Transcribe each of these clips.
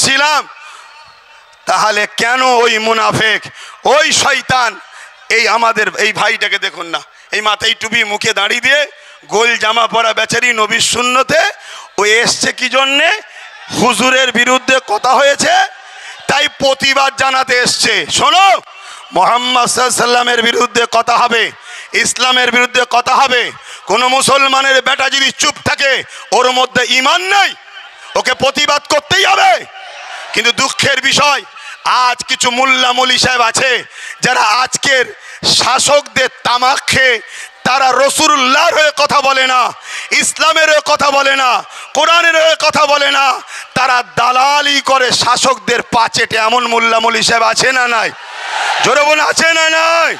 বলছিলাম তাহলে কেন ওই মুনাফিক ওই শয়তান এই আমাদের এই ভাইটাকে দেখুন না, এই মাথায় টুপি মুখে দাঁড়িয়ে দিয়ে গোল জামা পরা বেচারি নবীর সুন্নতে ও এসছে কি জন্যে? হুজুরের বিরুদ্ধে কথা হয়েছে তাই প্রতিবাদ জানাতে এসছে। শোনো, মুহাম্মদ সাল্লাল্লাহু আলাইহি সাল্লামের বিরুদ্ধে কথা হবে, ইসলামের বিরুদ্ধে কথা হবে। কোনো মুসলমানের বেটা যদি চুপ থাকে ওর মধ্যে ঈমান নেই, ওকে প্রতিবাদ করতেই হবে। কিন্তু দুঃখের বিষয় আজ কিছু মোল্লা মৌলী সাহেব আছে যারা আজকের শাসকদের তামাক খেয়ে তারা রাসূলুল্লাহর হয়ে কথা বলে না, ইসলামের হয়ে কথা বলে না, কোরআনের হয়ে কথা বলে না, তারা দালালি করে শাসকদের পাচেটে। এমন মোল্লা মৌলী সাহেব আছে না নাই? জোরে বলুন, আছে না নাই?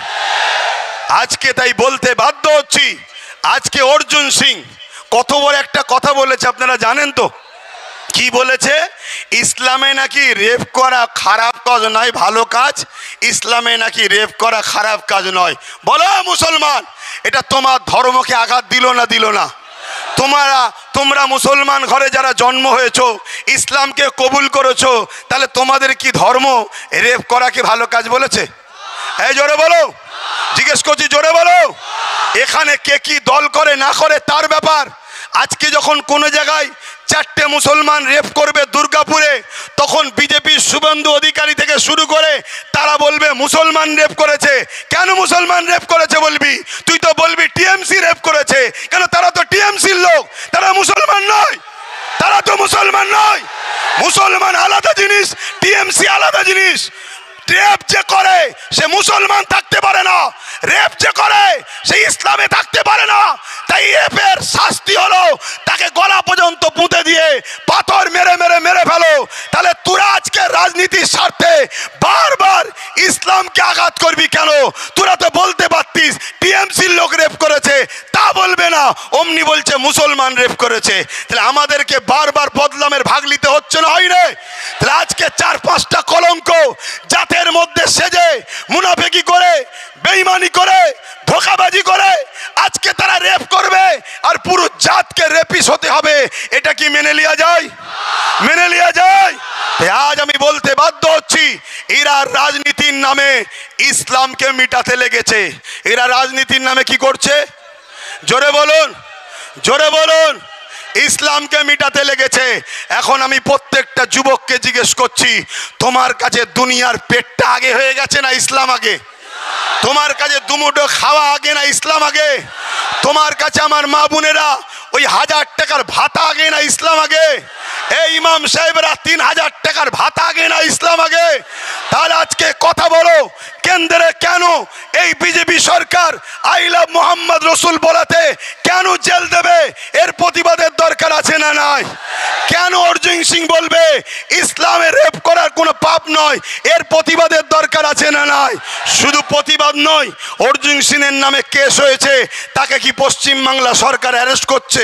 আজকে তাই বলতে বাধ্য হচ্ছি, আজকে অর্জুন সিং কত বড় একটা কথা বলেছে আপনারা জানেন তো? কি বলেছে? ইসলামে নাকি রেপ করা খারাপ কাজ নয়, ভালো কাজ। ইসলামে নাকি রেপ করা খারাপ কাজ নয়। বলো মুসলমান, এটা তোমার ধর্মকে আঘাত দিল না? দিল না? তোমরা মুসলমান ঘরে যারা জন্ম হয়েছো, ইসলামকে কবুল করেছো, তাহলে তোমাদের কি ধর্ম রেপ করা কি ভালো কাজ বলেছে? এই জোরে বলো, জিজ্ঞেস করছি, জোরে বলো। এখানে কে কি দল করে না করে তার ব্যাপার। আজকে যখন কোনো জায়গায় 4টে মুসলমান রেপ করবে দুর্গাপুরে, তখন বিজেপির শুভেন্দু অধিকারী থেকে শুরু করে তারা বলবে মুসলমান রেপ করেছে। কেন মুসলমান রেপ করেছে বলবি? তুই তো বলবি টিএমসি রেপ করেছে। কেন? তারা তো টিএমসির লোক, তারা মুসলমান নয়, তারা তো মুসলমান নয়। মুসলমান আলাদা জিনিস, টিএমসি আলাদা জিনিস। রেপ যে করে সে মুসলমান থাকতে পারে না, রেপ যে করে সে ইসলামে থাকতে পারে না। তাই রেপের শাস্তি হলো তাকে গলা পর্যন্ত পুঁতে দিয়ে পাথর মেরে মেরে মেরে ফেলো। তাহলে তোরা আজকে রাজনীতির স্বার্থে বারবার ইসলামকে আঘাত করবি কেন? তোরা তো বলতে পারতিস টিএমসির লোক রেপ করেছে, তা বলবে না, অমনি বলছে মুসলমান রেপ করেছে। তাহলে আমাদেরকে বারবার বদলামের ভাগ নিতে হচ্ছে না, হয় রে? তাহলে আজকে 4-5টা কলঙ্ক জাতের মধ্যে সেজে মুনাফিকি করে, বেঈমানি করে, ধোঁকাবাজি করে আজকে তারা রেপ করবে আর পুরো জাতকে রেপিস হতে হবে। এটা কি মেনে লিয়া যায়? মেনে লিয়া যায়? আজ আমি বলতে বাধ্য হচ্ছি, এরা রাজনীতির নামে ইসলামকে মিটাতে লেগেছে। এরা রাজনীতির নামে কি করছে? জোরে বলুন, জোরে বলুন। ইসলামকে মিটাতে লেগেছে। এখন আমি প্রত্যেকটা যুবককে জিজ্ঞেস করছি, তোমার কাছে দুনিয়ার পেটটা আগে হয়ে গেছে না ইসলাম আগে? তোমার কাছে দুমুঠো খাওয়া আগে না ইসলাম আগে? তোমার কাছে আমার মা বোনেরা ওই 1000 টাকার ভাতা আগে না ইসলাম আগে? এই ইমাম সাহেবরা 3000 টাকার ভাতা আগে না ইসলাম আগে? তাহলে আজকে কথা বলো, কেন্দ্রে কেন এই BJP Sarkar I love Mohammad রসুল বলাতে কেন জেল দেবে? এর প্রতিবাদের দরকার আছে না নাই? কেন অর্জুন সিং বলবে ইসলামে রেপ করার কোনো পাপ নয়? এর প্রতিবাদের দরকার আছে না নাই? শুধু প্রতিবাদ নয়, অর্জুন সিংয়ের নামে কেস হয়েছে, তাকে কি পশ্চিমবাংলা সরকার অ্যারেস্ট করছে?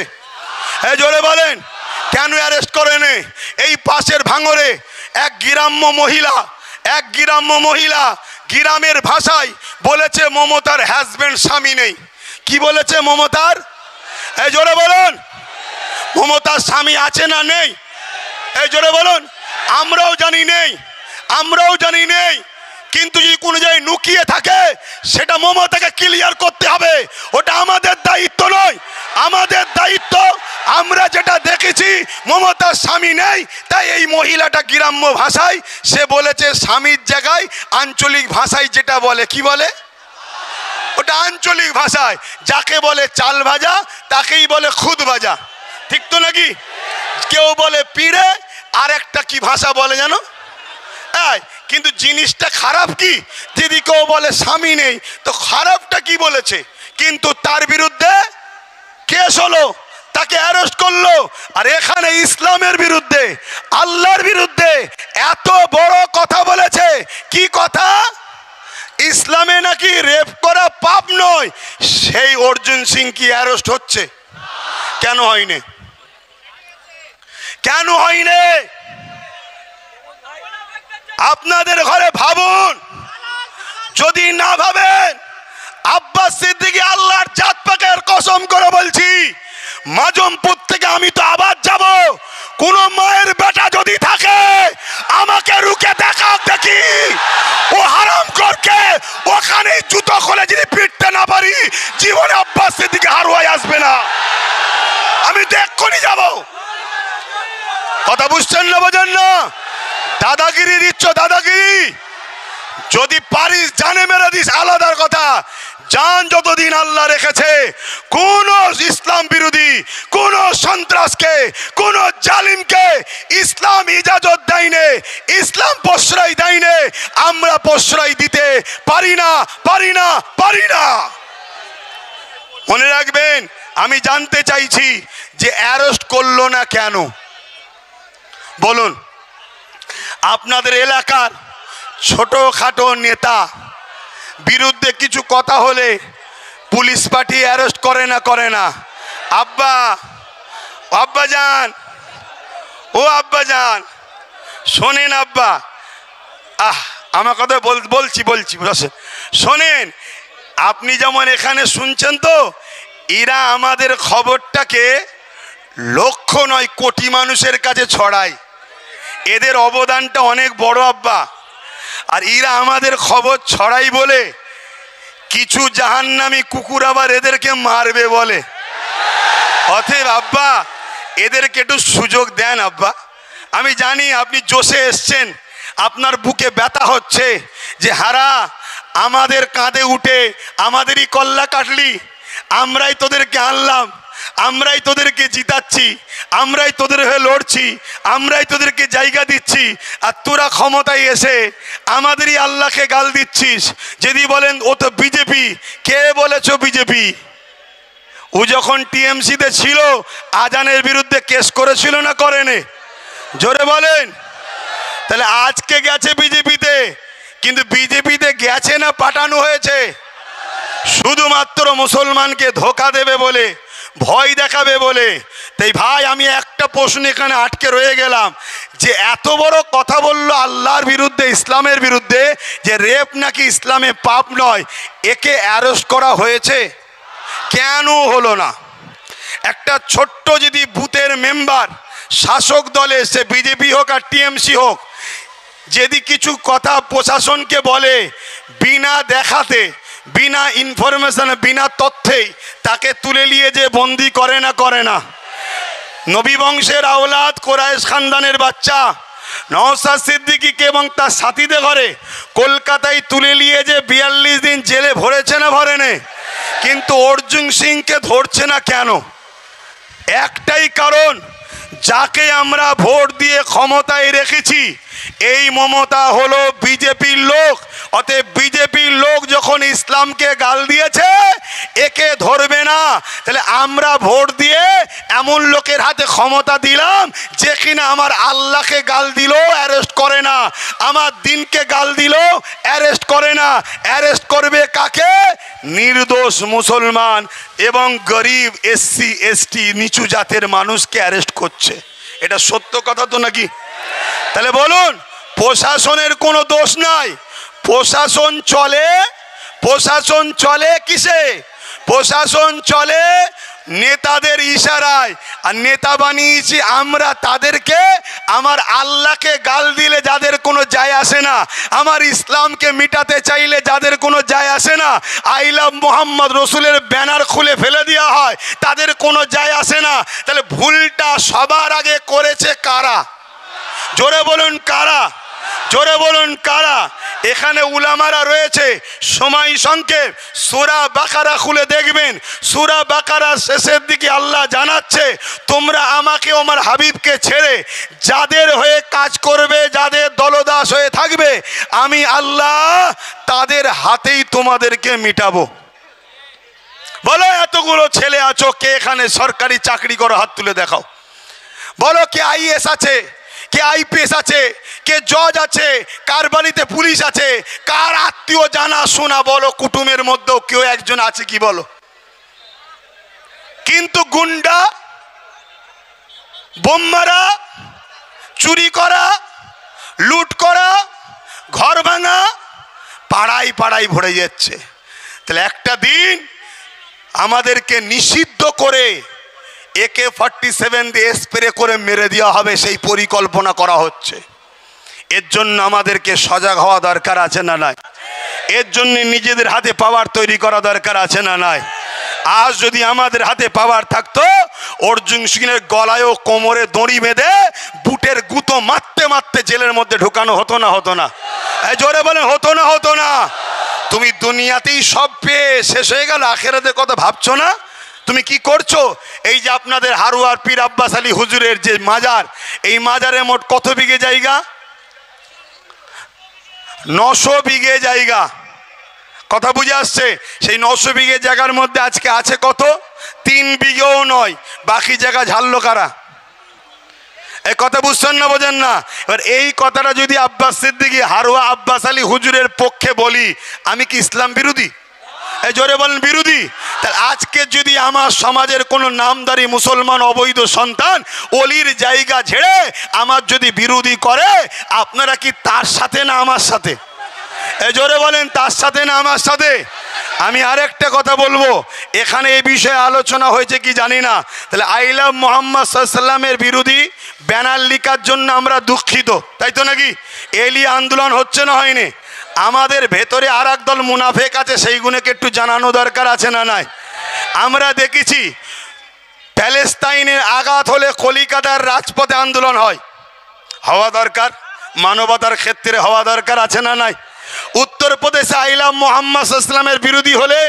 এই জোরে বলেন, কেন অ্যারেস্ট করেনি? এই পাশের ভাঙরে এক গ্রাম্য মহিলা গ্রামের ভাষায় বলেছে মমতার হাজবেন্ড স্বামী নেই। কি বলেছে মমতার? এই জোরে বলুন, মমতার স্বামী আছে না নেই? এই জোরে বলুন। আমরাও জানি নেই, আমরাও জানি নেই, কিন্তু যদি কোনো জায়গায় লুকিয়ে থাকে সেটা মমতাকে ক্লিয়ার করতে হবে। ওটা আমাদের দায়িত্ব নয়। আমাদের দায়িত্ব, আমরা যেটা দেখেছি মমতার স্বামী নেই, তাই এই মহিলাটা গ্রাম্য ভাষায় সে বলেছে স্বামীর জায়গায় আঞ্চলিক ভাষায় যেটা বলে, কি বলে ওটা আঞ্চলিক ভাষায় যাকে বলে চাল ভাজা তাকেই বলে খুদ ভাজা, ঠিক তো নাকি? কেউ বলে পিড়ে, আর একটা কি ভাষা বলে জানো? কিন্তু জিনিসটা খারাপ কি? যদি কেউ বলে স্বামী নেই তো খারাপটা কি বলেছে? কিন্তু তার বিরুদ্ধে কেস হলো, তাকে অ্যারেস্ট করলো। আর এখানে ইসলামের বিরুদ্ধে, আল্লাহর বিরুদ্ধে এত বড় কথা বলেছে। কি কথা? ইসলামে নাকি রেপ করা পাপ নয়। সেই অর্জুন সিং কি অ্যারেস্ট হচ্ছে? কেন হয়নি? কেন হয়নি? আপনাদের ঘরে ভাবুন, যদি না ভাবেন, আব্বাস সিদ্দিকী আল্লাহর জাত পাকের কসম করে বলছি, মাজমপুর থেকে আমি তো আবার যাব। কোন মায়ের বেটা যদি থাকে আমাকে দেখাও দেখি ও হারাম করকে ওখানে জুতো খুলে যদি পিটতে না পারি জীবনে আব্বাস সিদ্দিকী হারুয়ায় আসবে না। আমি তো এক্ষুনি যাব। কথা বুঝছেন না বোঝেন না? দাদাগিরি দিচ্ছ, দাদাগিরি। যদি পারিস জানে মেরে দিস আলাদার কথা। জান যতদিন আল্লাহ রেখেছে কোন ইসলাম বিরোধী কোন সন্ত্রাসকে কোন জালিমকে ইসলাম ইজাজত দেয়নি, ইসলাম প্রশ্রয় দেয়নি। আমরা প্রশ্রয় দিতে পারি না, পারি না, পারি না। মনে রাখবেন, আমি জানতে চাইছি যে অ্যারেস্ট করলো না কেন বলুন? আপনাদের এলাকার ছোটখাটো নেতা বিরুদ্ধে কিছু কথা হলে পুলিশ পার্টি অ্যারেস্ট করে না, করে না? আব্বা, আব্বা যান, ও আব্বা যান, শোনেন আব্বা, আমার কথা বলছি শোনেন। আপনি যেমন এখানে শুনছেন, তো এরা আমাদের খবরটাকে লক্ষ নয় কোটি মানুষের কাছে ছড়ায়। এদের অবদানটা অনেক বড় আব্বা। আর এরা আমাদের খবর ছড়াই বলে কিছু জাহান্নামী কুকুর আবার এদেরকে মারবে বলে। অতএব আব্বা এদেরকে একটু সুযোগ দেন আব্বা। আমি জানি আপনি জোশে এসছেন, আপনার বুকে ব্যথা হচ্ছে যে হারা আমাদের কাঁধে উঠে আমাদেরই কল্লা কাটলি, আমরাই তোদেরকে আনলাম, আমরাই তোদেরকে জিতাচ্ছি, আমরাই তোদের হয়ে লড়ছি, আমরাই তোদেরকে জায়গা দিচ্ছি, আর তোরা ক্ষমতায় এসে আমাদেরই আল্লাহকে গাল দিচ্ছিস। যদি বলেন ও তো বিজেপি, কে বলেছ বিজেপি? ও যখন টিএমসিতে ছিল আজানের বিরুদ্ধে কেস করেছিল না করেনি? জোরে বলেন। তাহলে আজকে গেছে বিজেপিতে, কিন্তু বিজেপিতে গেছে না পাঠানো হয়েছে শুধুমাত্র মুসলমানকে ধোকা দেবে বলে, ভয় দেখাবে বলে। তাই ভাই আমি একটা প্রশ্ন এখানে আটকে রয়ে গেলাম, যে এত বড় কথা বলল আল্লাহর বিরুদ্ধে, ইসলামের বিরুদ্ধে, যে রেপ নাকি ইসলামে পাপ নয়, একে অ্যারেস্ট করা হয়েছে কেন হলো না? একটা ছোট্ট যদি বুথের মেম্বার শাসক দলে, সে বিজেপি হোক আর টিএমসি হোক, যদি কিছু কথা প্রশাসনকে বলে বিনা দেখাতে, বিনা ইনফরমেশনে, বিনা তথ্যেই তাকে তুলে নিয়ে যে বন্দি করে না, করে না? নবী বংশের আওলাদ কোরাইশ খানদানের বাচ্চা নওশাদ সিদ্দিকীকে এবং তার সাথীদের ঘরে কলকাতায় তুলে নিয়ে যে 42 দিন জেলে ভরেছে না, ভরেনে? কিন্তু অর্জুন সিংকে ধরছে না কেন? একটাই কারণ, যাকে আমরা ভোট দিয়ে ক্ষমতায় রেখেছি এই মমতা হলো বিজেপির লোক। অতএব বিজেপির লোক যখন ইসলামকে গাল দিয়েছে একে ধরবে না। তাহলে আমরা ভোট দিয়ে এমন লোকের হাতে ক্ষমতা দিলাম যে কিনা আমার আল্লাহকে গাল দিল অ্যারেস্ট করে না, আমার দিনকে গাল দিল অ্যারেস্ট করে না। অ্যারেস্ট করবে কাকে? নির্দোষ মুসলমান এবং গরিব, এসসি এসটি নিচু জাতের মানুষকে অ্যারেস্ট করছে। এটা সত্য কথা তো নাকি? তাহলে বলুন, প্রশাসনের কোনো দোষ নাই। প্রশাসন চলে কিসে? প্রশাসন চলে নেতাদের ইশারায়। আর নেতা বানিয়েছি আমরা তাদেরকে, আমার আল্লাহকে গাল দিলে যাদের কোনো যায় আসে না, আমার ইসলামকে মিটাতে চাইলে যাদের কোনো যায় আসে না, আই লাভ মোহাম্মদ রসুলের ব্যানার খুলে ফেলে দেওয়া হয়, তাদের কোনো যায় আসে না। তাহলে ভুলটা সবার আগে করেছে কারা? জোরে বলুন কারা? জোরে বলুন কারা? এখানে উলামারা রয়েছে। সময় সংক্ষেপ, সূরা বাকারা খুলে দেখবেন। সূরা বাকারার শেষের দিকে আল্লাহ জানাচ্ছে, তোমরা আমাকে আমার হাবিবকে ছেড়ে যাদের হয়ে কাজ করবে, যাদের দলদাস হয়ে থাকবে, আমি আল্লাহ তাদের হাতেই তোমাদেরকে মিটাবো। বলো এতগুলো ছেলে আছো, কে এখানে সরকারি চাকরি করো? হাত তুলে দেখাও। বলো কে আইএস আছে, কে আইপিএস আছে, কে জজ আছে, কার বাড়িতে পুলিশ আছে, কার আত্মীয় জানা শোনা বলো কুটুমের মধ্যেও কেউ একজন আছে কি? বলো। কিন্তু গুন্ডা, বোম মারা, চুরি করা, লুট করা, ঘর ভাঙা পাড়ায় পাড়ায় ভরে যাচ্ছে। তাহলে একটা দিন আমাদেরকে নিষিদ্ধ করে AK-47 দিয়ে স্প্রে করে মেরে দেওয়া হবে, সেই পরিকল্পনা করা হচ্ছে। এর জন্য আমাদেরকে সজাগ হওয়া দরকার আছে না নাই? এর জন্য নিজেদের হাতে পাওয়ার তৈরি করা দরকার আছে না নাই? আজ যদি আমাদের হাতে পাওয়ার থাকতো, অর্জুন সিংয়ের গলায় ও কোমরে দড়ি বেঁধে বুটের গুঁতো মারতে মারতে জেলের মধ্যে ঢুকানো হতো না? হতো না? জোরে বলেন, হতো না? হতো না? তুমি দুনিয়াতেই সব পেয়ে শেষ হয়ে গেল, আখেরাতের কথা ভাবছো না? তুমি কি করছো? এই যে আপনাদের হারুয়ার পীর আব্বাস আলী হুজুরের যে মাজার, এই মাজারে মোট কত বিঘে জায়গা? 900 বিঘে জায়গা। কথা বুঝে আসছে? সেই 900 বিঘে জায়গার মধ্যে আজকে আছে কত? 3 বিঘেও নয়। বাকি জায়গা ঝাড়লো কারা? এই কথা বুঝছেন না, বোঝেন না? এবার এই কথাটা যদি আব্বাস সিদ্দিকী হারুয়া আব্বাস আলী হুজুরের পক্ষে বলি, আমি কি ইসলাম বিরোধী? এই জোরে বলেন, বিরোধী? তাহলে আজকে যদি আমার সমাজের কোনো নামদারি মুসলমান অবৈধ সন্তান অলির জায়গা ঝেড়ে আমার যদি বিরোধী করে, আপনারা কি তার সাথে না আমার সাথে? এই জোরে বলেন, তার সাথে না আমার সাথে? আমি আরেকটা কথা বলবো, এখানে এই বিষয়ে আলোচনা হয়েছে কি জানি না। তাহলে আই লাভ মোহাম্মদ সাল্লামের বিরোধী ব্যানার লিখার জন্য আমরা দুঃখিত, তাই তো নাকি? এলি আন্দোলন হচ্ছে না, হয়নি? আমাদের ভেতরে আর এক দল মুনাফেক আছে, সেইগুলোকে একটু জানানো দরকার আছে না নাই? আমরা দেখেছি প্যালেস্তাইনের আঘাত হলে কলিকাতার রাজপথে আন্দোলন হয়, হওয়া দরকার। মানবতার ক্ষেত্রে হওয়া দরকার আছে না নাই? উত্তরপ্রদেশে আই লাভ মোহাম্মদ ইসলামের বিরোধী হলে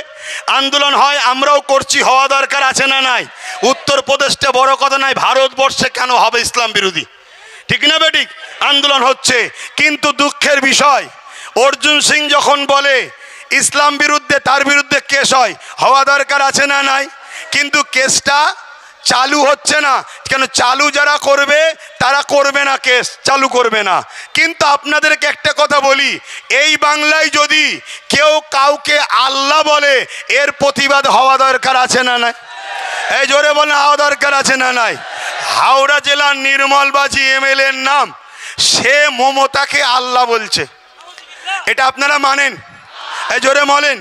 আন্দোলন হয়, আমরাও করছি, হওয়া দরকার আছে না নাই? উত্তরপ্রদেশটা বড় কথা নাই, ভারতবর্ষে কেন হবে ইসলাম বিরোধী? ঠিক না বেঠিক? আন্দোলন হচ্ছে। কিন্তু দুঃখের বিষয়, অর্জুন সিং যখন বলে ইসলাম বিরুদ্ধে, তার বিরুদ্ধে কেস হয়, হওয়া দরকার আছে না নাই? কিন্তু কেসটা চালু হচ্ছে না কেন? চালু যারা করবে তারা করবে না, কেস চালু করবে না। কিন্তু আপনাদেরকে একটা কথা বলি, এই বাংলায় যদি কেউ কাউকে আল্লাহ বলে, এর প্রতিবাদ হওয়া দরকার আছে না নাই? এই জোরে বলে, হওয়া দরকার আছে না নাই? হাওড়া জেলার নির্মলবাজি এমএলএর নাম, সে মমতাকে আল্লাহ বলছে, এটা আপনারা মানেন? এই জোরে বলেন,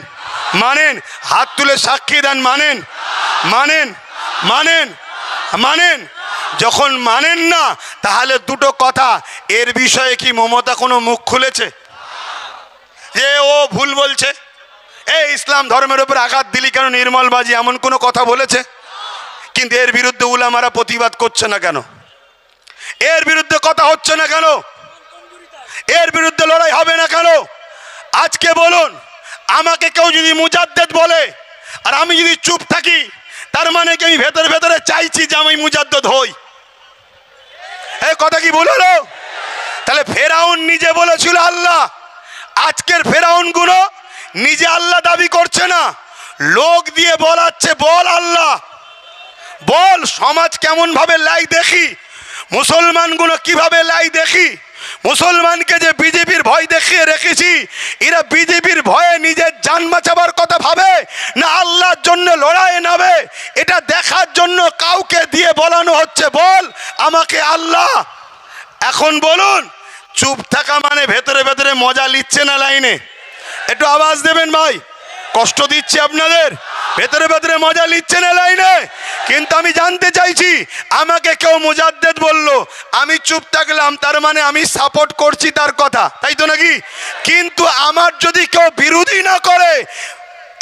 মানেন? হাত তুলে সাক্ষী দেন, মানেন? মানেন? মানেন? মানেন? যখন মানেন না, তাহলে দুটো কথা, এর বিষয়ে কি মমতা কোনো মুখ খুলেছে যে ও ভুল বলছে? এই ইসলাম ধর্মের উপর আঘাত দিলি কেন নির্মলবাজি, এমন কোনো কথা বলেছে? কিন্তু এর বিরুদ্ধে উলামারা প্রতিবাদ করছে না কেন? এর বিরুদ্ধে কথা হচ্ছে না কেন? এর বিরুদ্ধে লড়াই হবে না কেন? আজকে বলুন, আমাকে কেউ যদি মুজাদ্দেদ বলে আর আমি যদি চুপ থাকি, তার মানে কি আমি ভেতরে ভেতরে চাইছি যে আমি মুজাদ্দেদ হই? এই কথা কি ভুল হলো? তাহলে ফেরাউন নিজে বলেছিল আল্লাহ, আজকের ফেরাউন গুলো নিজে আল্লাহ দাবি করছে না, লোক দিয়ে বলাচ্ছে বল আল্লাহ বল। সমাজ কেমন ভাবে লাই দেখি, মুসলমানগুলো কিভাবে লাই দেখি। মুসলমানকে যে বিজেপির ভয় দেখিয়ে রেখেছি, এরা বিজেপির ভয়ে নিজের জান বাঁচাবার কথা ভাবে না আল্লাহর জন্য লড়াই নামে, এটা দেখার জন্য কাউকে দিয়ে বলানো হচ্ছে বল আমাকে আল্লাহ। এখন বলুন, চুপ থাকা মানে ভেতরে ভেতরে মজা নিচ্ছে না লাইনে? একটু আওয়াজ দেবেন ভাই, কষ্ট দিচ্ছে আপনাদের? ভেতরে ভেতরে মজা নিচ্ছে না লাইনে? কিন্তু আমি জানতে চাইছি, আমাকে কেউ মুজাদ্দেদ বললো, আমি চুপ থাকলাম, তার মানে আমি সাপোর্ট করছি তার কথা, তাই তো নাকি? কিন্তু আমার যদি কেউ বিরোধী না করে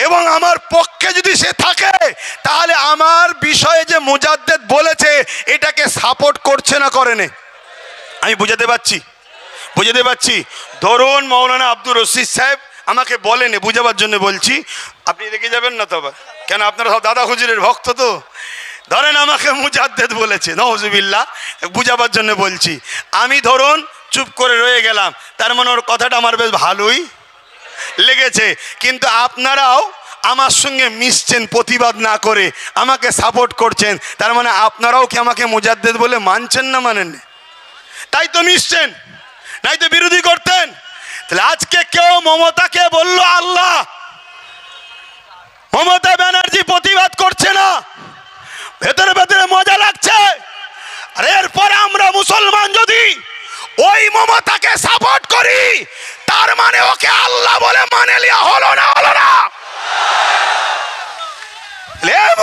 এবং আমার পক্ষে যদি সে থাকে, তাহলে আমার বিষয়ে যে মুজাদ্দেদ বলেছে এটাকে সাপোর্ট করছে না করে নে। আমি বুঝাতে পারছি? বুঝাতে পারছি? ধরুন মৌলানা আব্দুর রশিদ সাহেব আমাকে বলেন, বুঝাবার জন্য বলছি, আপনি রেখে যাবেন না তো? কেন, আপনারা সব দাদা হুজুরের ভক্ত তো। ধরেন আমাকে মুজাদ্দেদ বলেছে, নাউজুবিল্লাহ, বুঝাবার জন্য বলছি। আমি ধরুন চুপ করে রয়ে গেলাম, তার মানে ওর কথাটা আমার বেশ ভালোই লেগেছে। কিন্তু আপনারাও আমার সঙ্গে মিশছেন প্রতিবাদ না করে, আমাকে সাপোর্ট করছেন, তার মানে আপনারাও কি আমাকে মুজাদ্দেদ বলে মানছেন না মানেন? তাই তো মিশছেন, নাই তো বিরোধী করতেন। তাহলে আজকে কেউ মমতাকে বলল আল্লাহ, মমতা ব্যানার্জি প্রতিবাদ করছে না, ভেতরে ভেতরে মজা লাগছে। আর এরপরে আমরা মুসলমান যদি ওই মমতাকে সাপোর্ট করি, তার মানে ওকে আল্লাহ বলে মানে লিয়া হলো না? হলো না?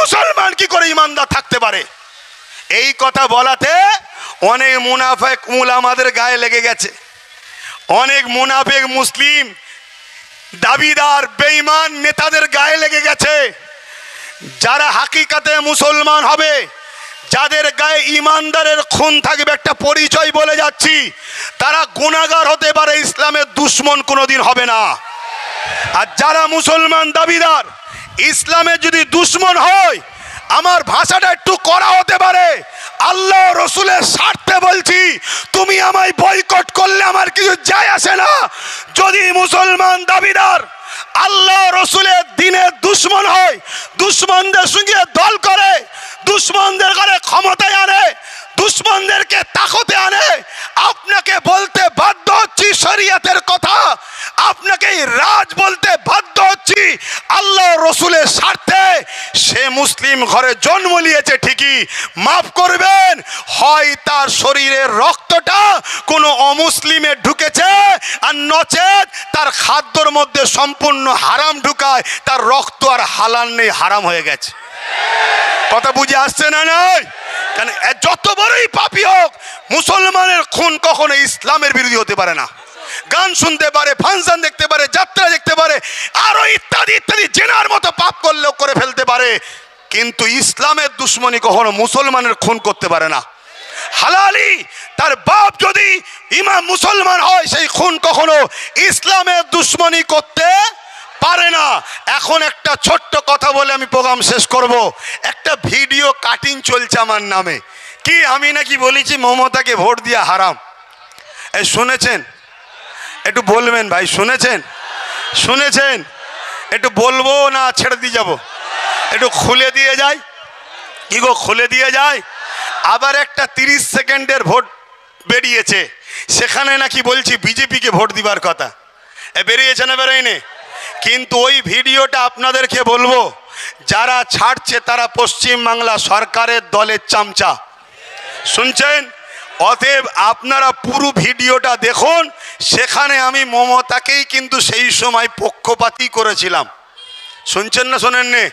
মুসলমান কি করে ইমানদার থাকতে পারে? এই কথা বলাতে অনেক মুনাফিক উলামাদের গায়ে লেগে গেছে। অনেক মুনাফিক মুসলিম দাবিদার বেঈমান নেতাদের গায়ে লেগে গেছে। যারা হাকিকাতে মুসলমান হবে, যাদের গায়ে ইমানদারের খুন থাকবে, একটা পরিচয় বলে যাচ্ছি, তারা গুনাহগার হতে পারে, ইসলামের দুশ্মন কোনোদিন হবে না। আর যারা মুসলমান দাবিদার ইসলামের যদি দুশ্মন হয়, আমার ভাষাটা একটু কড়া হতে পারে, আল্লাহ রসুলের স্বার্থে বলছি, তুমি আমায় বয়কট করলে আমার কিছু যায় আসে না। যদি মুসলমান দাবিদার আল্লাহ রসুলের দিনের দুশ্মন হয়, দুশ্মনদের সঙ্গে দল করে, দুশ্মনদের ঘরে ক্ষমতায় আনে, দুশ্মনদেরকে তাকতে আনে, আপনাকে বলতে বাধ্য হচ্ছি শরীয়তের কথা, আপনাকে রাজ বলতে বাধ্য হচ্ছি আল্লাহ রসুলের স্বার্থে। সে মুসলিম ঘরে জন্ম নিয়েছে ঠিকই, মাফ করবেন, হয় তার শরীরের রক্তটা কোনো অমুসলিমে ঢুকেছে, আর নচেত তার খাদ্যর মধ্যে সম্পূর্ণ হারাম ঢুকায়, তার রক্ত আর হালাল নেই, হারাম হয়ে গেছে। কথা বুঝে আসছে না? নয় কেন? যত বড়ই পাপী হোক, মুসলমানের খুন কখনো ইসলামের বিরোধী হতে পারে না। গান শুনতে পারে, ফাংশন দেখতে পারে, যাত্রা দেখতে পারে, আরো ইত্যাদি ইত্যাদি জেনার মতো পাপ করলেও করে ফেলতে পারে, কিন্তু ইসলামের দুশ্মনী কখনো মুসলমানের খুন করতে পারে না। হালালি তার বাপ যদি ইমাম মুসলমান হয়, সেই খুন কখনো ইসলামের দুশ্মনী করতে পারে না। এখন একটা ছোট্ট কথা বলে আমি প্রোগ্রাম শেষ করব। একটা ভিডিও কাটিং চলছে আমার নামে, কি আমি নাকি বলেছি মমতাকে ভোট দিয়া হারাম। এই শুনেছেন? একটু বলবেন ভাই, শুনেছেন? শুনেছেন? একটু বলবো না ছেড়ে দিয়ে যাব? একটু খুলে দিয়ে যায়, কি গো খুলে দিয়ে যায়। আবার একটা 30 সেকেন্ডের ভোট বেরিয়েছে, সেখানে নাকি বলছি বিজেপিকে ভোট দিবার কথা। বেরিয়েছে না বেরোয়নি? কিন্তু ওই ভিডিওটা আপনাদেরকে বলবো, যারা ছাড়ছে তারা পশ্চিমবাংলা সরকারের দলের চামচা। শুনছেন? অতএব আপনারা পুরো ভিডিওটা দেখুন, সেখানে আমি মমতাকেই কিন্তু সেই সময় পক্ষপাতী করেছিলাম। শুনছেন না শোনেননি?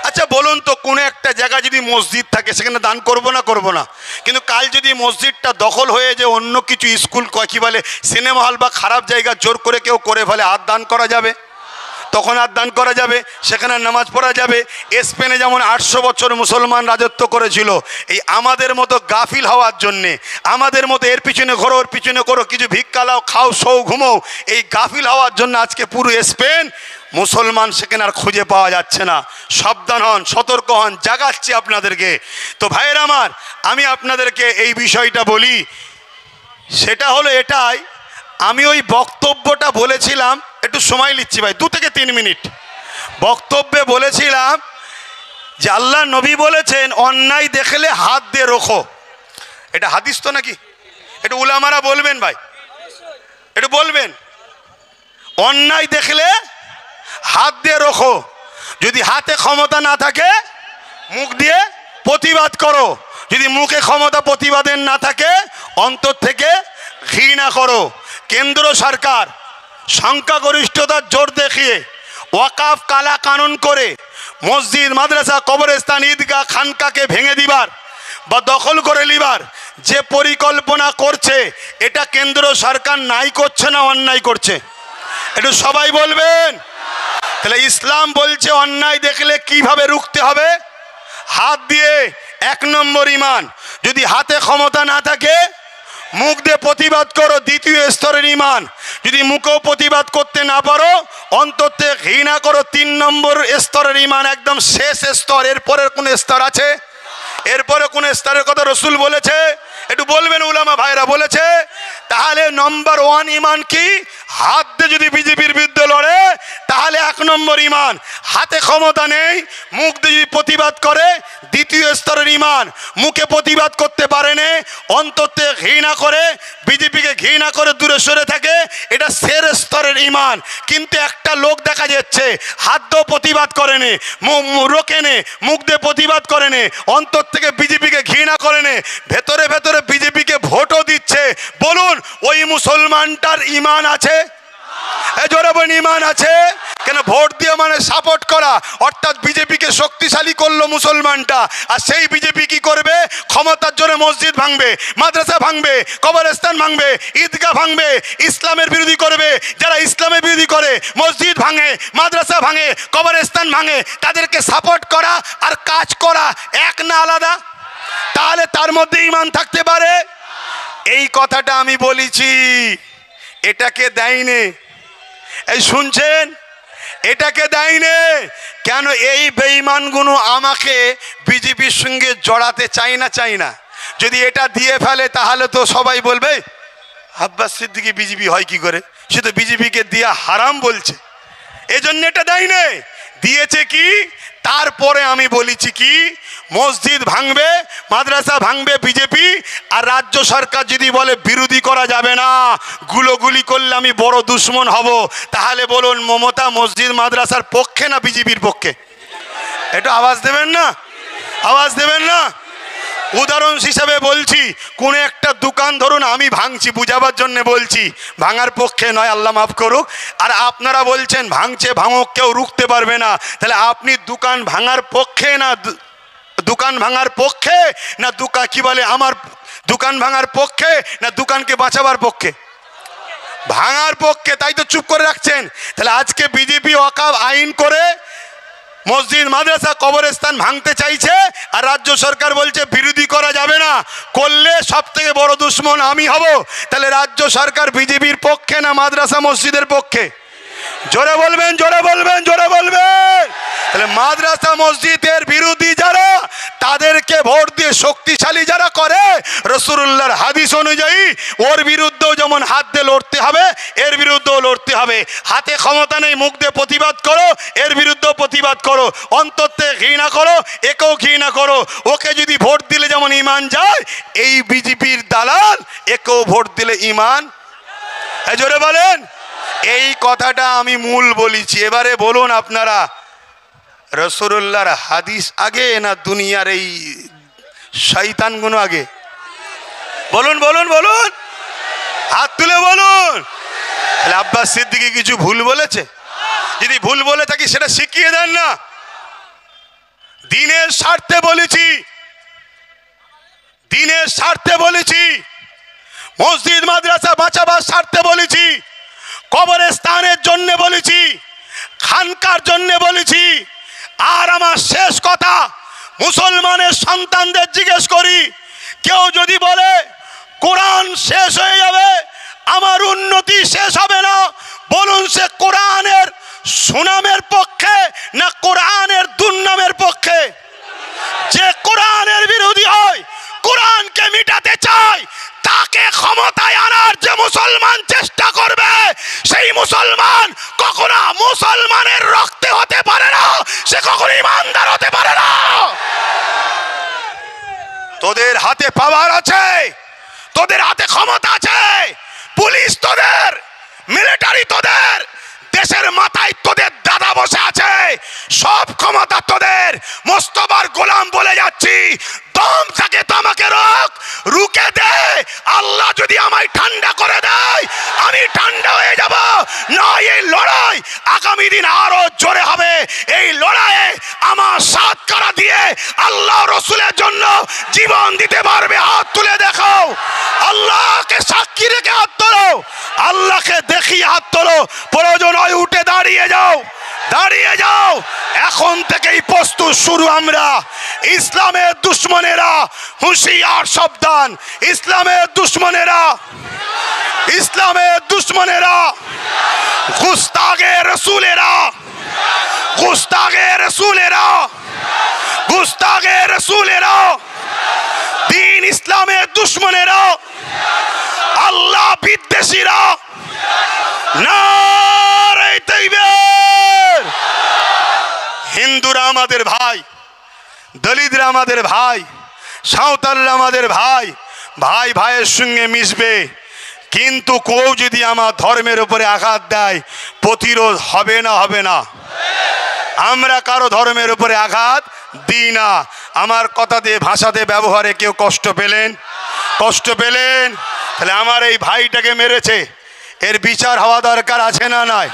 আচ্ছা বলুন তো, কোনো একটা জায়গা যদি মসজিদ থাকে সেখানে দান করব না করব না? কিন্তু কাল যদি মসজিদটা দখল হয়ে যে অন্য কিছু স্কুল কি বলে সিনেমা হল বা খারাপ জায়গা জোর করে কেউ করে ফেলে, আর দান করা যাবে? তখন আর দান করা যাবে, সেখানে নামাজ পড়া যাবে। স্পেনে যেমন 800 বছর মুসলমান রাজত্ব করেছিল, এই আমাদের মতো গাফিল হওয়ার জন্যে, আমাদের মতো এর পিছনে ঘোরো ওর পিছনে করো, কিছু ভিক্ষা লাও, খাও, শো, ঘুমো, এই গাফিল হওয়ার জন্য আজকে পুরো স্পেন মুসলমান সেখানে আর খুঁজে পাওয়া যাচ্ছে না। সাবধান হন, সতর্ক হন, জাগাচ্ছি আপনাদেরকে। তো ভাইয়ের আমার, আমি আপনাদেরকে এই বিষয়টা বলি, সেটা হলো এটাই, আমি ওই বক্তব্যটা বলেছিলাম, একটু সময় নিচ্ছি ভাই, 2 থেকে 3 মিনিট। বক্তব্যে বলেছিলাম যে আল্লাহ নবী বলেছেন অন্যায় দেখলে হাত দিয়ে রোখো। এটা হাদিস তো নাকি? একটু উলামারা বলবেন ভাই, একটু বলবেন। অন্যায় দেখলে হাত দিয়ে রোখো, যদি হাতে ক্ষমতা না থাকে মুখ দিয়ে প্রতিবাদ করো, যদি মুখে ক্ষমতা প্রতিবাদের না থাকে অন্তর থেকে ঘৃণা করো। কেন্দ্র সরকার সংখ্যাগরিষ্ঠতার জোর দেখিয়ে ওয়াকাফ কালা কানুন করে মসজিদ, মাদ্রাসা, কবরস্থান, ঈদগাহ, খানকাকে ভেঙে দিবার বা দখল করে নিবার যে পরিকল্পনা করছে, এটা কেন্দ্র সরকার নাই করছে না অন্যায় করছে? একটু সবাই বলবেন। তাহলে ইসলাম বলছে অন্যায় দেখলে কিভাবে রুখতে হবে? হাত দিয়ে। 1 নম্বর ঈমান। যদি হাতে ক্ষমতা না থাকে মুখ দিয়ে প্রতিবাদ করো, 2য় স্তরের ঈমান। যদি মুখেও প্রতিবাদ করতে না পারো অন্তর থেকে ঘৃণা করো, 3 নম্বর স্তরের ঈমান, একদম শেষ স্তর। এরপরের কোন স্তর আছে? এরপরে কোন স্তরের কথা রসুল বলেছে? একটু বলবেন উলামা ভাইরা বলেছে। তাহলে নম্বর 1 ঈমান কি? হাত দিয়ে যদি বিজেপির বিরুদ্ধে লড়ে তাহলে 1 নম্বর ঈমান। হাতে ক্ষমতা নেই, মুখ দিয়ে যদি প্রতিবাদ করে 2য় স্তরের ঈমান। মুখে প্রতিবাদ করতে পারে না, অন্তর থেকে ঘৃণা করে, বিজেপিকে ঘৃণা করে দূরে সরে থাকে, এটা শেষ স্তরের ঈমান। কিন্তু একটা লোক দেখা যাচ্ছে হাত দিয়েও প্রতিবাদ করে না, রোকে না, মুখ দিয়ে প্রতিবাদ করে না, অন্তর থেকে বিজেপিকে ঘৃণা করে না, ভেতরে ভেতরে বিজেপিকে ভোটও দিচ্ছে। বলুন ওই মুসলমানটার ঈমান আছে? জোরে বলুন ঈমান আছে? কেন ভোট দিয়ে মানে সাপোর্ট করা, অর্থাৎ বিজেপিকে শক্তিশালী করলো মুসলমানটা। আর সেই বিজেপি কি করবে? ক্ষমতার জন্য মসজিদ ভাঙবে, মাদ্রাসা ভাঙবে, কবরস্থান ভাঙবে, ঈদগাহ ভাঙবে, ইসলামের বিরোধী করবে। যারা ইসলামের বিরোধী করে, মসজিদ ভাঙে, মাদ্রাসা ভাঙে, কবরস্থান ভাঙে, তাদেরকে সাপোর্ট করা আর কাজ করা এক না আলাদা? তাহলে তার মধ্যে ঈমান থাকতে পারে? এই কথাটা আমি বলেছি, এটাকে দেয়নি। এই শুনছেন? এটাকে দেয়নি কেন? এই বেঈমানগুলো আমাকে বিজেপির সঙ্গে জড়াতে চাই না। যদি এটা দিয়ে ফেলে তাহলে তো সবাই বলবে আব্বাস সিদ্দিকী বিজেপি হয় কি করে, সে তো বিজেপিকে দিয়া হারাম বলছে। এজন্য এটা দেয়নি। দিয়েছে কি? তারপরে আমি বলেছি কি, মসজিদ ভাঙবে, মাদ্রাসা ভাঙবে বিজেপি, আর রাজ্য সরকার যদি বলে বিরোধী করা যাবে না, গুলোগুলি করলে আমি বড় দুশ্মন হব, তাহলে বলুন মমতা মসজিদ মাদ্রাসার পক্ষে না বিজেপির পক্ষে? এটা আওয়াজ দেবেন না? আওয়াজ দেবেন না? উদাহরণ হিসাবে বলছি, কোন একটা দোকান ধরুন আমি ভাঙছি, বুঝাবার জন্য বলছি, ভাঙার পক্ষে নয়, আল্লাহ মাফ করুক। আর আপনারা বলছেন ভাঙছে ভাঙুক, কেউ রুখতে পারবে না। তাহলে আপনি দোকান ভাঙার পক্ষে না দোকান ভাঙার পক্ষে না কি বলে আমার দোকান ভাঙার পক্ষে না দোকানকে বাঁচাবার পক্ষে? ভাঙার পক্ষে, তাই তো চুপ করে রাখছেন। তাহলে আজকে বিজেপি ওয়াকফ আইন করে মসজিদ মাদ্রাসা কবরস্থান ভাঙতে চাইছে, আর রাজ্য সরকার বলছে বিরোধী করা যাবে না, করলে সব থেকে বড় দুশ্মন আমি হব। তাহলে রাজ্য সরকার বিজেপির পক্ষে না মাদ্রাসা মসজিদের পক্ষে? জোরে বলবেন, জোরে বলবেন, জোরে বলবেন। তাহলে মাদ্রাসা মসজিদের বিরোধী যারা, তাদেরকে ভোট দিয়ে শক্তিশালী যারা করে, রাসূলুল্লাহর হাদিস অনুযায়ী ওর বিরুদ্ধেও যেমন হাত দিয়ে লড়তে হবে, এর বিরুদ্ধেও লড়তে হবে। হাতে ক্ষমতা নেই, মুখ দিয়ে প্রতিবাদ করো, এর বিরুদ্ধেও প্রতিবাদ করো, অন্তর থেকে ঘৃণা করো, একেও ঘৃণা করো। ওকে যদি ভোট দিলে যেমন ঈমান যায়, এই বিজেপির দালাল একেও ভোট দিলে ঈমান। জোরে বলেন। এই কথাটা আমি মূল বলেছি। এবারে বলুন আপনারা, রাসূলুল্লাহর হাদিস আগে না দুনিয়ার এই শয়তানগুলো আগে? বলুন বলুন বলুন, হাত তুলে বলুন। তাহলে আব্বাস সিদ্দিকী কিছু ভুল বলেছে? যদি ভুল বলে থাকি সেটা শিখিয়ে দেন না। দিনের স্বার্থে বলেছি, দিনের স্বার্থে বলেছি, মসজিদ মাদ্রাসা বাঁচাবার স্বার্থে বলেছি, কবরস্থানের জন্য বলেছি, খানকার জন্য বলেছি। আর আমার শেষ কথা, মুসলমানের সন্তানদের জিজ্ঞেস করি, কেউ যদি বলে কোরআন শেষ হয়ে যাবে, আমার উন্নতি শেষ হবে না, বলুন সে কোরআনের সুনামের পক্ষে না কোরআনের দুর্নামের পক্ষে? যে কোরআনের বিরোধী হয়, কোরআনকে মিটাতে চায়, তাকে ক্ষমতায় আনার যে মুসলমান চেষ্টা করবে, সেই মুসলমান কখনো মুসলমানের রক্তে হতে পারে না, সে কখনো ইমানদার হতে পারে না। তোদের হাতে পাওয়ার আছে, তোদের হাতে ক্ষমতা আছে, পুলিশ তোদের, মিলিটারি তোদের, দেশের মাথায় তোদের দাদা বসে আছে, সব ক্ষমতা তোদের। মোস্তফার গোলাম বলে যাচ্ছি, দম থাকে তো আমাকে রুকে দে। আল্লাহ যদি আমায় ঠান্ডা করে দেয়, আমি ঠান্ডা হয়ে যাব। নয় এই লড়াই আগামী দিন আরো জোরে হবে। এই লড়াইয়ে আমার সাথ কারা দিয়ে আল্লাহ রসুলের জন্য জীবন দিতে পারবে? হাত তুলে দেখো। আল্লাহকে সাক্ষী রেখে হাত তোলো, আল্লাহকে দেখিয়ে হাত তোলো। প্রয়োজন হয় উঠে দাঁড়িয়ে যাও, দাঁড়িয়ে যাও। এখন থেকেই প্রস্তুত শুরু আমরা। ইসলামের দুশ্মনেরা হুঁশিয়ার, সাবধান। ইসলামের দুশ্মনেরা, ইসলামের দুশ্মনেরা, গুস্তাগে রসুলেরা, গুস্তাগে রসুলেরা, গুস্তাগে রসুলেরা, দিন ইসলামের দুশ্মনেরা, আল্লাহ বিদ্বেষীরা, নারে তাকবীর। হিন্দুরা আমাদের ভাই, দলিতরা আমাদের ভাই, সাঁওতালরা আমাদের ভাই, ভাই ভাইয়ের সঙ্গে মিশবে। কিন্তু কেউ যদি আমার ধর্মের উপরে আঘাত দেয়, প্রতিরোধ হবে না? হবে না? আমরা কারো ধর্মের উপরে আঘাত দিই না। আমার কথাতে, ভাষাতে, ব্যবহারে কেউ কষ্ট পেলেন? কষ্ট পেলেন? তাহলে আমার এই ভাইটাকে মেরেছে, এর বিচার হওয়া দরকার আছে না নাই?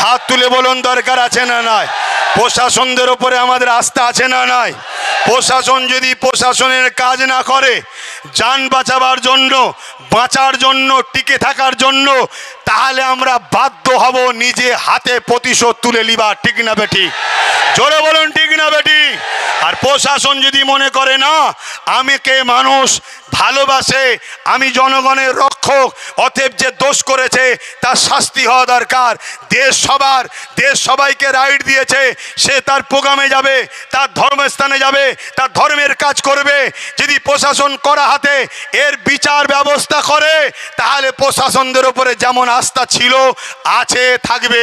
হাত তুলে বলুন দরকার আছে না নাই? প্রশাসনদের উপরে আমাদের আস্থা আছে না নাই? প্রশাসন যদি প্রশাসনের কাজ না করে, যান বাঁচাবার জন্য, বাঁচার জন্য, টিকে থাকার জন্য, তাহলে আমরা বাধ্য হব নিজে হাতে প্রতিশোধ তুলে নিবা। ঠিক না বেটি? জোরে বলুন ঠিক না বেটি? আর প্রশাসন যদি মনে করে না আমাকে মানুষ ভালোবাসে, আমি জনগণের রক্ষক, অতএব যে দোষ করেছে তার শাস্তি হওয়া দরকার, দেশ সবাইকে রাইট দিয়েছে, সে তার প্রোগ্রামে যাবে, তার ধর্মস্থানে যাবে, তার ধর্মের কাজ করবে, যদি প্রশাসন করা হাতে এর বিচার ব্যবস্থা করে, তাহলে প্রশাসনদের উপরে যেমন আস্থা ছিল, আছে, থাকবে।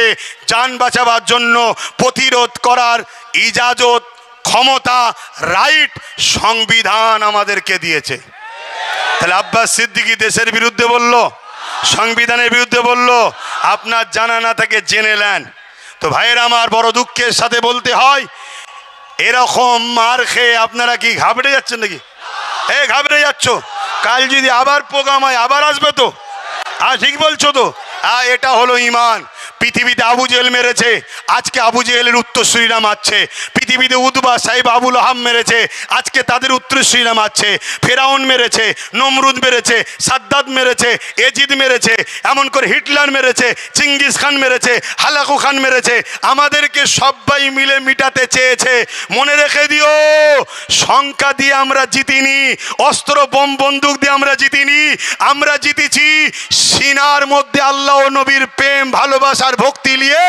যান বাঁচাবার জন্য প্রতিরোধ করার ইজাজত, ক্ষমতা, রাইট সংবিধান আমাদেরকে দিয়েছে। তাহলে আব্বাস সিদ্দিকী দেশের বিরুদ্ধে বলল, সংবিধানের বিরুদ্ধে বলল। আপনার জানা না থাকে জেনে নেন। তো ভাইয়ের আমার, বড় দুঃখের সাথে বলতে হয়, এরকম মার খেয়ে আপনারা কি ঘাবড়ে যাচ্ছেন নাকি? ঘাবড়ে যাচ্ছ? কাল যদি আবার প্রোগ্রাম হয় আবার আসবে তো? ঠিক বলছো তো? এটা হলো ইমান। পৃথিবীতে আবু জেহেল মেরেছে, আজকে আবু জেহেলের উত্তরসূরিরা মারছে। পৃথিবীতে উতবা সাহেব আবুল আহাব মেরেছে, আজকে তাদের উত্তরসূরিরা মারছে। ফেরাউন মেরেছে, নমরুদ মেরেছে, সাদ্দাত মেরেছে, এজিদ মেরেছে, এমন করে হিটলার মেরেছে, চিঙ্গিস খান মেরেছে, হালাকু খান মেরেছে। আমাদেরকে সবাই মিলে মিটাতে চেয়েছে। মনে রেখে দিও, সংখ্যা দিয়ে আমরা জিতিনি, অস্ত্র বোম বন্দুক দিয়ে আমরা জিতিনি। আমরা জিতেছি সিনার মধ্যে আল্লাহ ও নবীর প্রেম, ভালোবাসা আর ভক্তি নিয়ে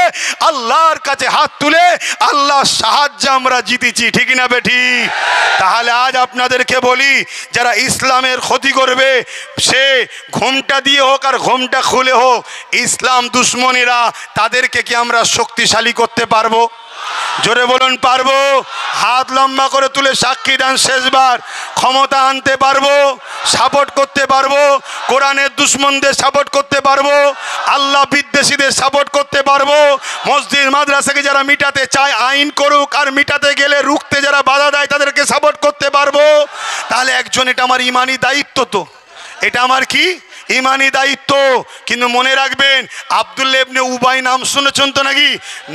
আল্লাহর কাছে হাত তুলে আল্লাহর সাহায্যে আমরা জিতেছি। ঠিক না বেঠি? তাহলে আজ আপনাদেরকে বলি, যারা ইসলামের ক্ষতি করবে, সে ঘোমটা দিয়ে হোক আর ঘোমটা খুলে হোক, ইসলাম দুশ্মনীরা, তাদেরকে কি আমরা শক্তিশালী করতে পারবো? জোরে বলুন পারবো? হাত লম্বা করে তুলে সাক্ষী দেন শেষবার। ক্ষমতা আনতে পারবো, সাপোর্ট করতে পারবো, কোরআনের দুশ্মনদের সাপোর্ট করতে পারবো, আল্লাহ বিদ্বেষীদের সাপোর্ট করতে পারবো। মসজিদ মাদ্রাসাকে যারা মিটাতে চায় আইন করুক, আর মিটাতে গেলে রুখতে যারা বাধা দেয় তাদেরকে সাপোর্ট করতে পারবো। তাহলে একজন, এটা আমার ইমানি দায়িত্ব। তো এটা আমার কি ইমানি দায়িত্ব। কিন্তু মনে রাখবেন, আব্দুল্লাহ ইবনে উবাই নাম শুনেছেন তো নাকি?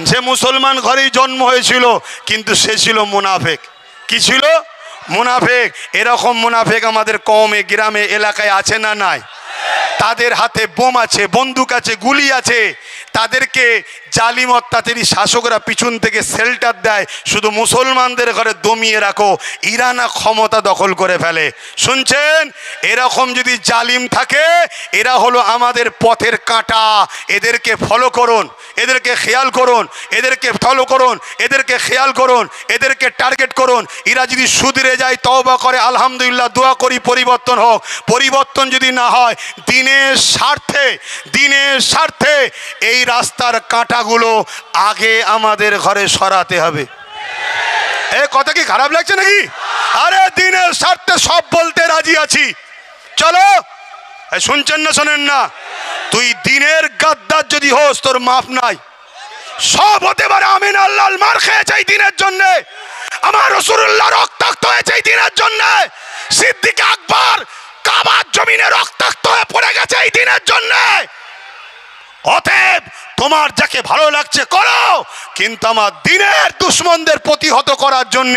সে মুসলমান ঘরেই জন্ম হয়েছিল, কিন্তু সে ছিল মুনাফেক। কি ছিল? মুনাফেক। এরকম মুনাফেক আমাদের কওমে, গ্রামে, এলাকায় আছে না নাই? তাদের হাতে বোম আছে, বন্দুক আছে, গুলি আছে। তাদেরকে জালিম অত্যাচারী শাসকরা পিছন থেকে শেল্টার দেয়, শুধু মুসলমানদের ঘরে দমিয়ে রাখো, ইরানা ক্ষমতা দখল করে ফেলে। শুনছেন? এরকম যদি জালিম থাকে, এরা হলো আমাদের পথের কাঁটা। এদেরকে ফলো করুন, এদেরকে খেয়াল করুন, এদেরকে ফলো করুন, এদেরকে খেয়াল করুন, এদেরকে টার্গেট করুন। এরা যদি সুধরে যায়, তওবা করে, আলহামদুলিল্লাহ, দোয়া করি পরিবর্তন হোক। পরিবর্তন যদি না হয়, দিনের স্বার্থে এই রাস্তার কাঁটাগুলো আগে আমাদের ঘরে সরাতে হবে। কথা কি খারাপ লাগছে নাকি? আরে দিনের স্বার্থে সব বলতে রাজি আছি, চলো। শুনছেন না? শোনেন না? তুই দিনের গাদ্দার যদি হোস, তোর মাফ নাই। সব হতে পারে, আমিন আল্লাহ মার খেয়েছে এই দিনের জন্য, আমার রাসূলুল্লাহ রক্তাক্ত হয়েছে এই দিনের জন্য, সিদ্দিক আকবর কাবার জমিনে রক্তাক্ত হয়ে পড়ে গেছে এই দিনের জন্য। অতএব তোমার যাকে ভালো লাগছে করো, কিন্তু আমার দিনের দুশ্মনদের প্রতিহত করার জন্য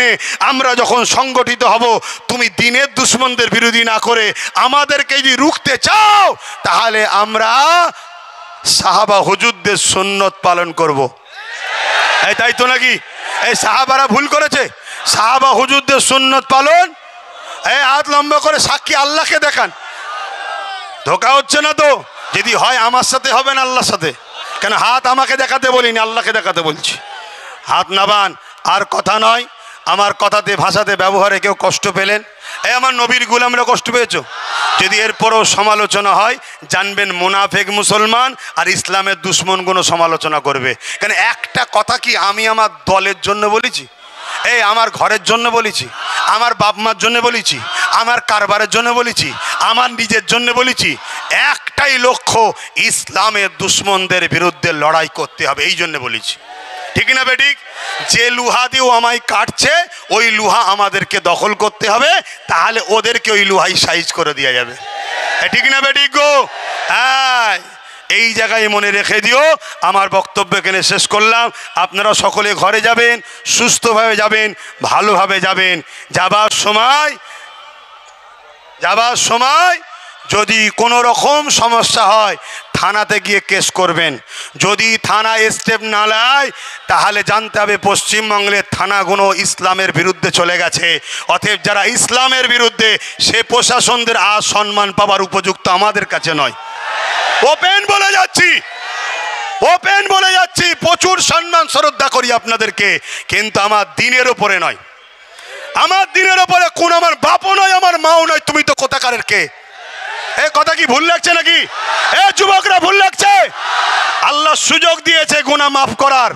আমরা যখন সংগঠিত হব, তুমি দিনের দুশ্মনদের বিরোধী না করে আমাদেরকে যদি রুখতে চাও, তাহলে আমরা সাহাবা হুজুরদের সুন্নত পালন করব। তাই তো নাকি? এই সাহাবারা ভুল করেছে? সাহাবা হুজুরদের সুন্নত পালন। হাত লম্বা করে সাক্ষী আল্লাহকে দেখান। ধোকা হচ্ছে না তো? যদি হয় আমার সাথে হবে না আল্লাহর সাথে। কেন হাত আমাকে দেখাতে বলিনি, আল্লাহকে দেখাতে বলছি। হাত নাবান। আর কথা নয়, আমার কথাতে, ভাষাতে, ব্যবহারে কেউ কষ্ট পেলেন, আমার নবীর গোলামরা কষ্ট পেয়েছো, যদি এরপরও সমালোচনা হয়, জানবেন মুনাফেক মুসলমান আর ইসলামের দুশ্মনগুলো সমালোচনা করবে। কেন একটা কথা কি আমি আমার দলের জন্য বলেছি? আমার ঘরের জন্য বলেছি, আমার বাপ মার জন্য বলেছি, আমার কারবারের জন্য বলেছি, আমার নিজের জন্য বলেছি। একটাই লক্ষ্য, ইসলামের দুশ্মনদের বিরুদ্ধে লড়াই করতে হবে, এই জন্য বলেছি। ঠিক না বেঠিক? যে লুহা দিয়েও আমায় কাটছে, ওই লুহা আমাদেরকে দখল করতে হবে, তাহলে ওদেরকে ওই লুহাই সাইজ করে দেওয়া যাবে। ঠিক না বেঠিক গো? এই জায়গায় মনে রেখে দিও। আমার বক্তব্য এখানে শেষ করলাম। আপনারা সকলে ঘরে যাবেন, সুস্থভাবে যাবেন, ভালোভাবে যাবেন। যাবার সময় যদি কোনো রকম সমস্যা হয় থানাতে গিয়ে কেস করবেন। যদি থানা স্টেপ না নেয় তাহলে জানতে হবে পশ্চিমবঙ্গের থানাগুলো ইসলামের বিরুদ্ধে চলে গেছে। অতএব যারা ইসলামের বিরুদ্ধে সে প্রশাসনদের আর সম্মান পাওয়ার উপযুক্ত আমাদের কাছে নয়। ওপেন বলে যাচ্ছি, প্রচুর সম্মান শ্রদ্ধা করি আপনাদেরকে, কিন্তু আমার দিনের ওপরে নয়। আমার দিনের ওপরে কোন আমার বাপও নয়, আমার মাও নয়। তুমি তো কোথাকারের কে? এ কথা কি ভুল লাগছে নাকি? এ যুবকরা ভুল লাগছে? আল্লাহ সুযোগ দিয়েছে গুনাহ মাফ করার,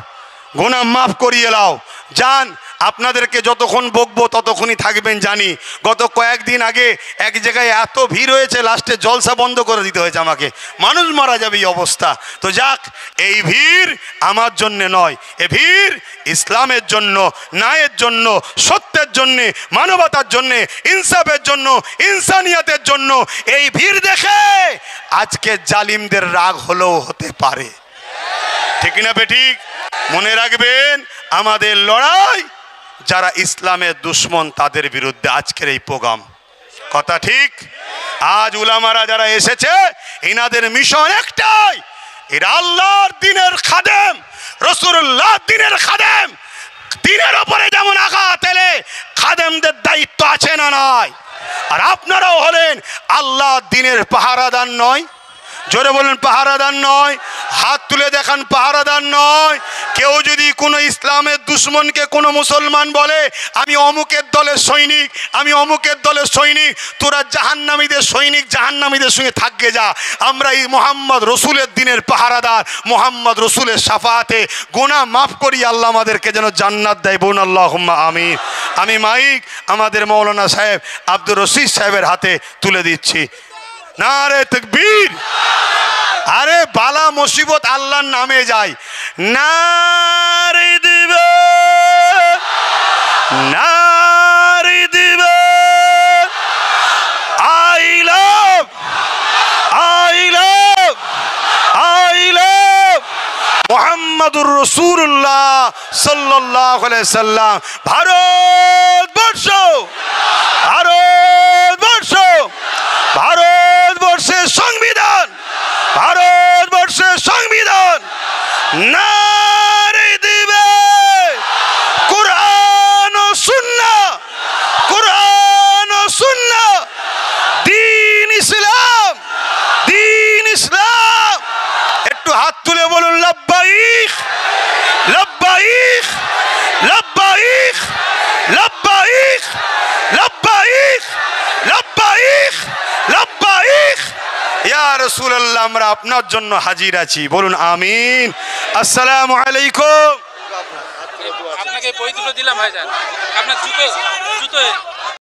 গুনাহ মাফ করিয়ে নাও। যান, আপনাদেরকে যতক্ষণ বকবো ততক্ষণই থাকবেন জানি। গত কয়েকদিন আগে এক জায়গায় এত ভিড় হয়েছে, লাস্টে জলসা বন্ধ করে দিতে হয়েছে আমাকে। মানুষ মারা যাবে এই অবস্থা। তো যাক, এই ভিড় আমার জন্যে নয়, এ ভিড় ইসলামের জন্য, ন্যায়ের জন্য, সত্যের জন্যে, মানবতার জন্যে, ইনসাফের জন্য, ইনসানিয়াতের জন্য। এই ভিড় দেখে আজকে জালিমদের রাগ হলেও হতে পারে, ঠিক না বেঠিক? মনে রাখবেন, আমাদের লড়াই যারা ইসলামের দুশ্মন তাদের বিরুদ্ধে আজকের এই প্রোগ্রাম। কথা ঠিক? আজ উলামারা যারা এসেছে এনাদের মিশন একটাই, এরা আল্লাহর দ্বীনের খাদেম, রাসূলুল্লাহর দ্বীনের খাদেম। দ্বীনের উপরে যেমন আঘাত এলে খাদেমদের দায়িত্ব আছে না নাই? আর আপনারাও হলেন আল্লাহর দ্বীনের পাহারাদার নয়? জোরে বলেন, পাহারাদার নয়? হাত তুলে দেখান, পাহারাদার নয়? কেউ যদি কোনো ইসলামের দুশ্মনকে কোনো মুসলমান বলে আমি অমুকের দলের সৈনিক, আমি অমুকের দলের সৈনিক, তোরা জাহান্নামীদের সৈনিক, জাহান্নামীদের সঙ্গে থাকবে যা। আমরা এই মোহাম্মদ রসুলের দিনের পাহারাদার, মোহাম্মদ রসুলের শাফাতে গুনাহ মাফ করি। আল্লাহ আমাদেরকে যেন জান্নাত দেয়, বলুন আল্লাহুম্মা আমিন। আমি মাইক আমাদের মৌলানা সাহেব আব্দুর রশিদ সাহেবের হাতে তুলে দিচ্ছি। নারে তাকবীর! আরে বালা মুসিবত আল্লাহর নামে যায়। নারে দিবে, নারে দিবে। I love, I love, I love মুহাম্মাদুর রাসূলুল্লাহ সাল্লাল্লাহু আলাইহি সাল্লাম। ভারতবর্ষ, ভারতবর্ষ, ভারতবর্ষের সংবিধান, ভারতবর্ষের সংবিধান নারে দিবে কুরআন ও সুন্নাহ, কুরআন ও সুন্নাহ, দ্বীন ইসলাম, দ্বীন ইসলাম। একটু হাত তুলে বলুন লাব্বাইক, লাব্বাইক, লাব্বাইক, লাব্বাইক, লাব্বাইক, লাব্বাইক, লাব্বাইক। ইয়া রাসূলুল্লাহ, আমরা আপনার জন্য হাজির আছি, বলুন আমিন। আসসালামু আলাইকুম। আপনাকে বই দুটো দিলাম ভাইজান, আপনার জুতো